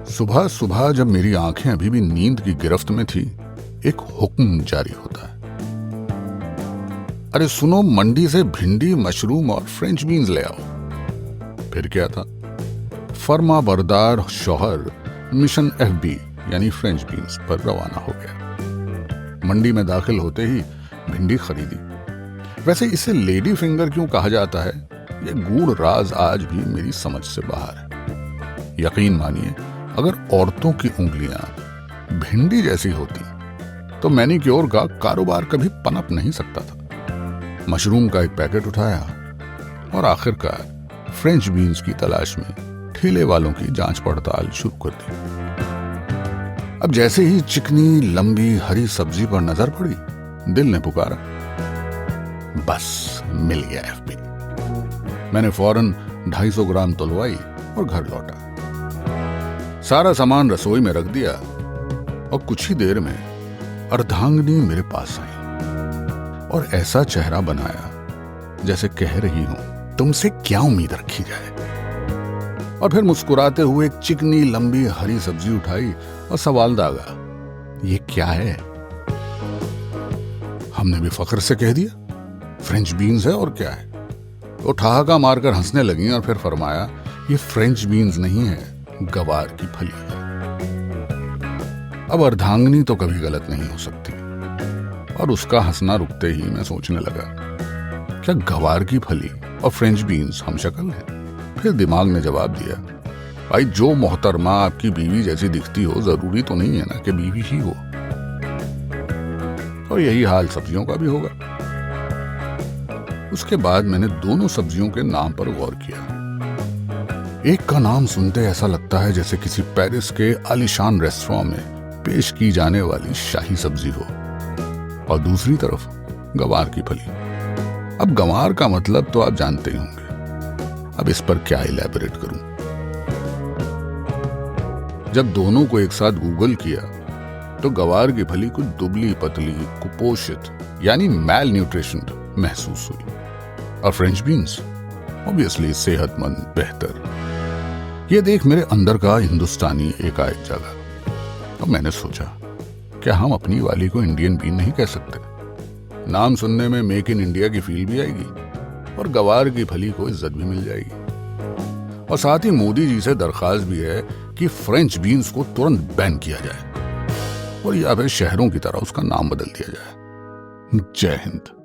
सुबह सुबह जब मेरी आंखें अभी भी नींद की गिरफ्त में थी, एक हुक्म जारी होता है। अरे सुनो, मंडी से भिंडी, मशरूम और फ्रेंच बीन्स ले आओ। फिर क्या था, फर्मा बरदार शौहर मिशन FB यानी फ्रेंच बीन्स पर रवाना हो गया। मंडी में दाखिल होते ही भिंडी खरीदी। वैसे इसे लेडी फिंगर क्यों कहा जाता है, ये गूढ़ राज आज भी मेरी समझ से बाहर है। यकीन मानिए, अगर औरतों की उंगलियां भिंडी जैसी होती तो मैनीक्योर का कारोबार कभी पनप नहीं सकता था। मशरूम का एक पैकेट उठाया और आखिरकार फ्रेंच बीन्स की तलाश में ठेले वालों की जांच पड़ताल शुरू कर दी। अब जैसे ही चिकनी लंबी हरी सब्जी पर नजर पड़ी, दिल ने पुकारा, बस मिल गया FB। मैंने फौरन 250 ग्राम तुलवाई और घर लौटा। सारा सामान रसोई में रख दिया और कुछ ही देर में अर्धांगिनी मेरे पास आई और ऐसा चेहरा बनाया जैसे कह रही हूं, तुमसे क्या उम्मीद रखी जाए। और फिर मुस्कुराते हुए एक चिकनी लंबी हरी सब्जी उठाई और सवाल दागा, ये क्या है? हमने भी फख्र से कह दिया, फ्रेंच बीन्स है और क्या है। वो ठहाका मारकर हंसने लगी और फिर फरमाया, ये फ्रेंच बीन्स नहीं है, गवार की फली है। अब अर्धांगिनी तो कभी गलत नहीं हो सकती। और उसका हंसना रुकते ही मैं सोचने लगा, क्या गवार की फली और फ्रेंच बीन्स हम शक्ल है? फिर दिमाग ने जवाब दिया, भाई जो मोहतरमा आपकी बीवी जैसी दिखती हो, जरूरी तो नहीं है ना कि बीवी ही हो। और यही हाल सब्जियों का भी होगा। उसके बाद मैंने दोनों सब्जियों के नाम पर गौर किया। एक का नाम सुनते ऐसा लगता है जैसे किसी पेरिस के आलीशान रेस्टोरेंट में पेश की जाने वाली शाही सब्जी हो, और दूसरी तरफ गवार की फली। अब गवार का मतलब तो आप जानते ही होंगे, अब इस पर क्या इलैबोरेट करूं। जब दोनों को एक साथ गूगल किया तो गवार की फली कुछ दुबली पतली, कुपोषित यानी मैल न्यूट्रिशन महसूस हुई, और फ्रेंच बीन्स ऑब्वियसली सेहतमंद, बेहतर। यह देख मेरे अंदर का हिंदुस्तानी एकाएक जागा। अब मैंने सोचा, क्या हम अपनी वाली को इंडियन बीन नहीं कह सकते? नाम सुनने में मेक इन इंडिया की फील भी आएगी और गवार की फली को इज्जत भी मिल जाएगी। और साथ ही मोदी जी से दरखास्त भी है कि फ्रेंच बीन्स को तुरंत बैन किया जाए और या फिर शहरों की तरह उसका नाम बदल दिया जाए। जय हिंद।